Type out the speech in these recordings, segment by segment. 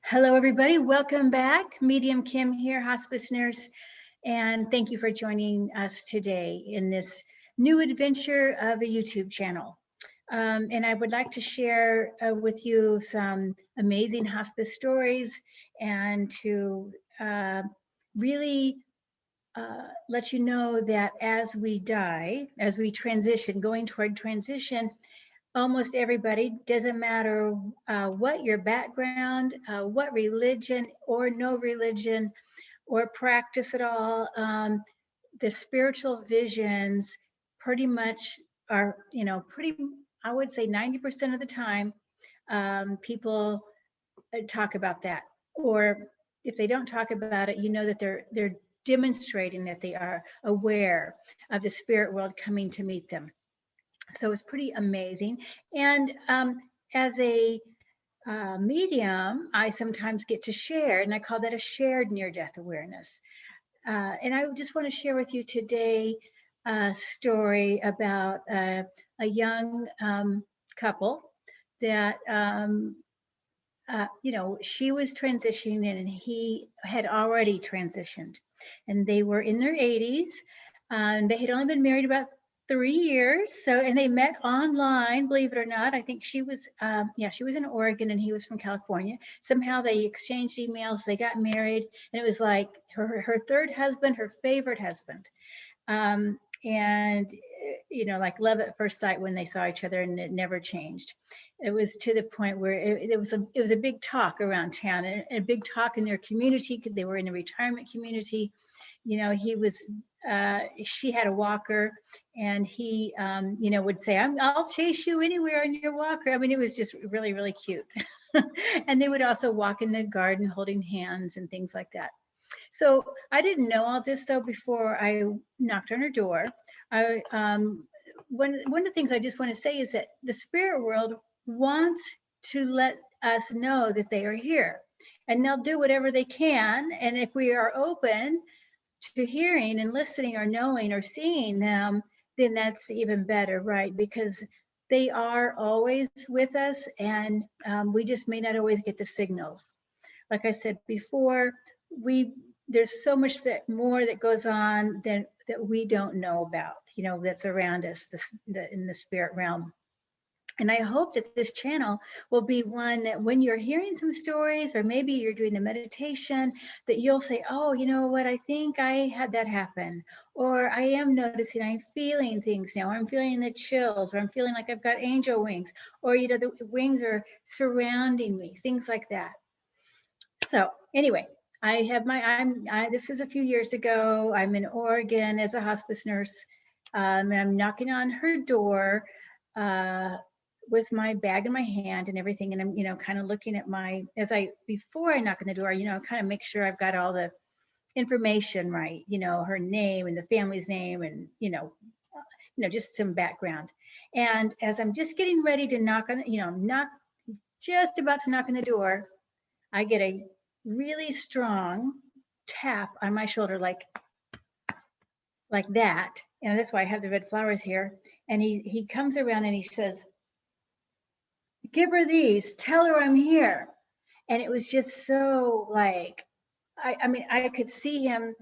Hello, everybody. Welcome back. Mediumkim here, hospice nurse, and thank you for joining us today in this new adventure of a YouTube channel. And I would like to share with you some amazing hospice stories and to really let you know that as we die, as we transition, going toward transition, almost everybody, doesn't matter what your background, what religion or no religion or practice at all, the spiritual visions pretty much are, I would say 90% of the time, people talk about that. Or if they don't talk about it, you know that they're demonstrating that they are aware of the spirit world coming to meet them. So it's pretty amazing. And as a medium, I sometimes get to share, and I call that a shared near-death awareness. And I just want to share with you today a story about a young couple that, she was transitioning and he had already transitioned. And they were in their 80s. They had only been married about 3 years. And they met online, believe it or not. I think she was, she was in Oregon and he was from California. Somehow they exchanged emails, they got married, and it was like her third husband, her favorite husband. Like love at first sight when they saw each other, and it never changed. It was to the point where it was a big talk around town, and a big talk in their community, because they were in a retirement community. He was, she had a walker, and he, would say, I'll chase you anywhere on your walker. I mean, it was just really, really cute. And they would also walk in the garden holding hands and things like that. So I didn't know all this though before I knocked on her door. One of the things I just want to say is that the spirit world wants to let us know that they are here, and they'll do whatever they can. And if we are open to hearing and listening or knowing or seeing them, then that's even better, right? Because they are always with us, and we just may not always get the signals. Like I said before, there's so much more that goes on that we don't know about, that's around us, in the spirit realm. And I hope that this channel will be one that when you're hearing some stories, or maybe you're doing a meditation, that you'll say, oh, you know what, I think I had that happen. Or I am noticing, I'm feeling things now. I'm feeling the chills, or I'm feeling like I've got angel wings, or, the wings are surrounding me, things like that. So anyway, this is a few years ago. I'm in Oregon as a hospice nurse. And I'm knocking on her door with my bag in my hand and everything. And I'm, kind of looking at before I knock on the door, kind of make sure I've got all the information right, her name and the family's name, and, just some background. And as I'm just getting ready to knock on, just about to knock on the door, I get a really strong tap on my shoulder, like that. And that's why I have the red flowers here. And he comes around and he says, give her these, tell her I'm here. And it was just so like, I could see him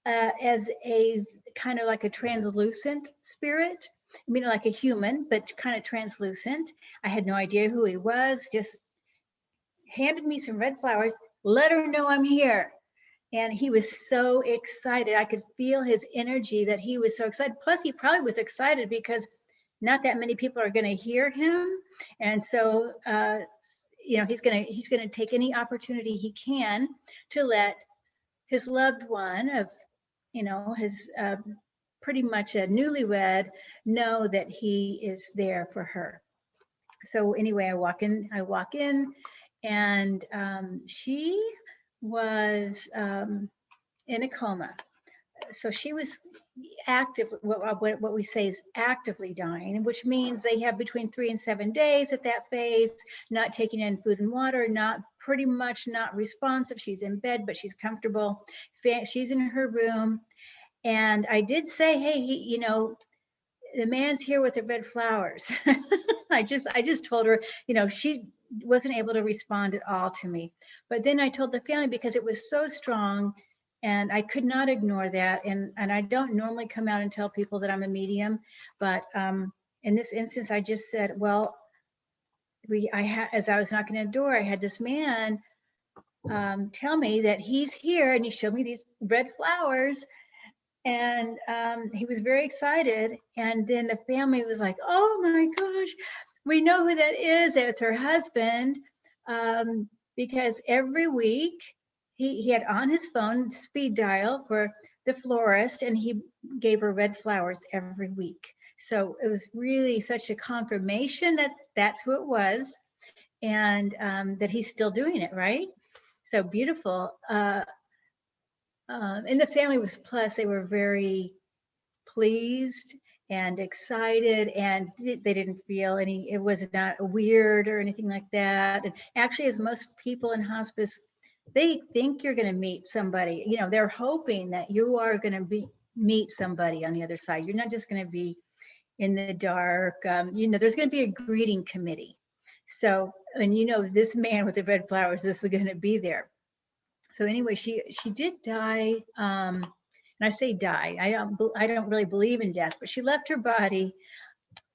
as a kind of like a translucent spirit. Like a human, but kind of translucent. I had no idea who he was, just handed me some red flowers, let her know I'm here. And he was so excited. I could feel his energy, that he was so excited. Plus, he probably was excited because not that many people are going to hear him. And so, he's going to take any opportunity he can to let his loved one of, his pretty much a newlywed, know that he is there for her. So anyway, I walk in, and she was in a coma. So she was active, what we say is actively dying, which means they have between 3 and 7 days at that phase, not taking in food and water, pretty much not responsive. She's in bed, but she's comfortable. She's in her room. And I did say, hey, the man's here with the red flowers. I just told her, wasn't able to respond at all to me. But then I told the family because it was so strong and I could not ignore that. And I don't normally come out and tell people that I'm a medium, but in this instance, I just said, well, as I was knocking on the door, I had this man tell me that he's here, and he showed me these red flowers, and he was very excited. And then the family was like, oh my gosh, we know who that is. It's her husband, because every week he had on his phone speed dial for the florist, and he gave her red flowers every week. So it was really such a confirmation that that's who it was, and that he's still doing it, right? So beautiful. And the family was, plus they were very pleased and excited, and they didn't feel any, it was not weird or anything like that. And actually, as most people in hospice, they think you're going to meet somebody, you know, they're hoping that you are going to meet somebody on the other side. You're not just going to be in the dark. You know, there's going to be a greeting committee. So, and you know, this man with the red flowers, this is going to be there. So anyway, she did die. And I say die, I don't really believe in death, but she left her body,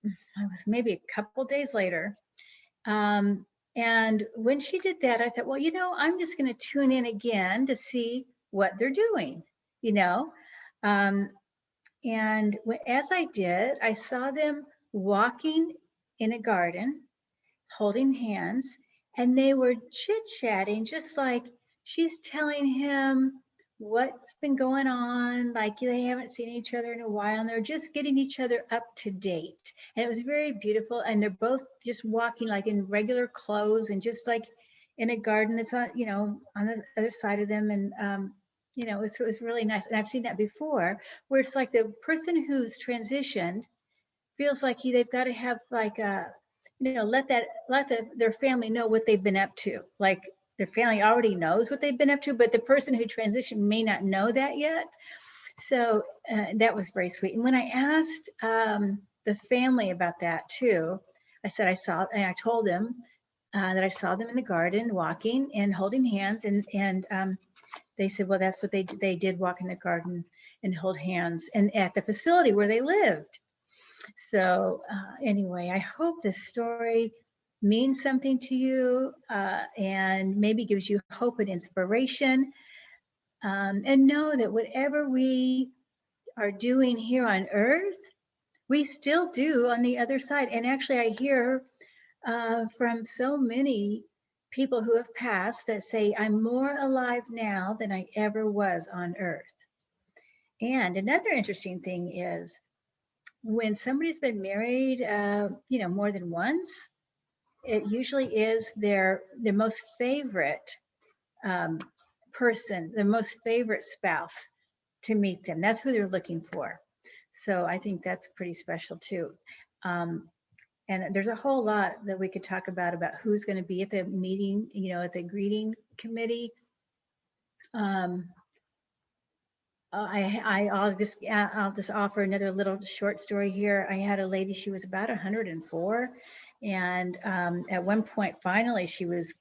it was maybe a couple days later. And when she did that, I thought, well, you know, I'm just going to tune in again to see what they're doing, you know. And as I did, I saw them walking in a garden, holding hands, and they were chit-chatting, just like she's telling him what's been going on, like they haven't seen each other in a while, and they're just getting each other up to date. And it was very beautiful. And they're both just walking like in regular clothes and just like in a garden that's on, you know, on the other side of them. And you know, it was really nice. And I've seen that before, where it's like the person who's transitioned feels like they've got to have like a, you know, let their family know what they've been up to. Like their family already knows what they've been up to, but the person who transitioned may not know that yet. So that was very sweet. And when I asked the family about that too, I said I told them that I saw them in the garden walking and holding hands, and they said, well, that's what they did, walk in the garden and hold hands, and at the facility where they lived. So anyway, I hope this story means something to you, and maybe gives you hope and inspiration. And know that whatever we are doing here on earth, we still do on the other side. And actually, I hear from so many people who have passed that say, I'm more alive now than I ever was on earth. And another interesting thing is, when somebody's been married, you know, more than once, it usually is their most favorite person, the most favorite spouse to meet them. That's who they're looking for. So I think that's pretty special too. And there's a whole lot that we could talk about who's going to be at the meeting, you know, at the greeting committee. I'll just offer another little short story here. I had a lady, she was about 104, and at one point, finally, she was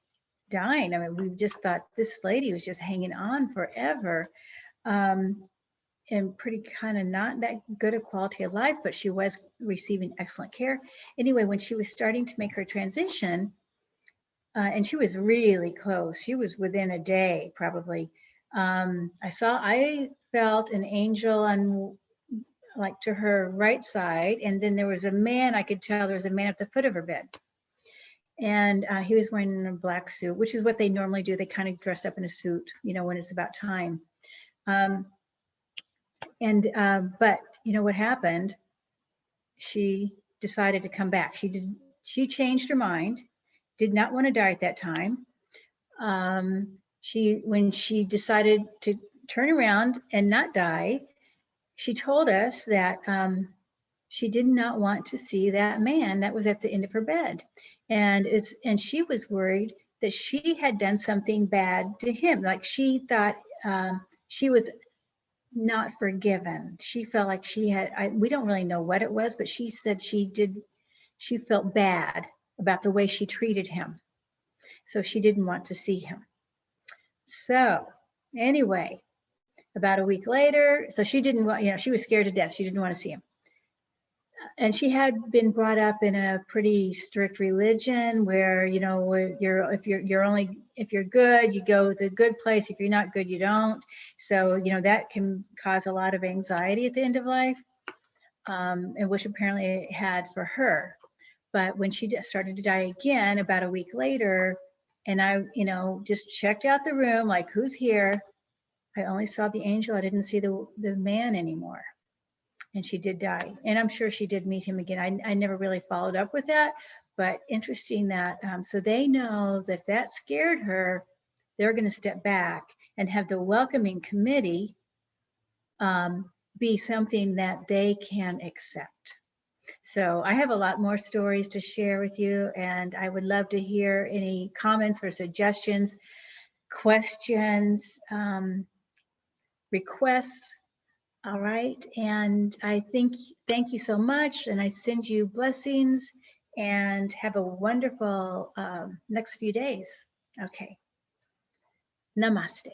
dying. I mean, we just thought this lady was just hanging on forever, and pretty kind of not that good a quality of life, but she was receiving excellent care. Anyway, when she was starting to make her transition, and she was really close, she was within a day probably. I felt an angel on, like, to her right side, and then there was a man, I could tell there was a man at the foot of her bed. And he was wearing a black suit, which is what they normally do. They kind of dress up in a suit, you know, when it's about time. But you know what happened? She decided to come back. She changed her mind, did not want to die at that time. When she decided to turn around and not die, she told us that she did not want to see that man that was at the end of her bed. And she was worried that she had done something bad to him. Like she thought she was not forgiven. She felt like we don't really know what it was, but she said she felt bad about the way she treated him. So she didn't want to see him. So anyway, about a week later, so she didn't want, she was scared to death. She didn't want to see him. And she had been brought up in a pretty strict religion where, if you're good, you go to the good place. If you're not good, you don't. So, that can cause a lot of anxiety at the end of life, and which apparently it had for her. But when she started to die again, about a week later, and I, just checked out the room, like, who's here? I only saw the angel. I didn't see the man anymore. And she did die. And I'm sure she did meet him again. I never really followed up with that, but interesting that, so they know that that scared her. They're going to step back and have the welcoming committee be something that they can accept. So I have a lot more stories to share with you, and I would love to hear any comments or suggestions, questions, requests. All right. And I thank you so much. And I send you blessings and have a wonderful next few days. Okay. Namaste.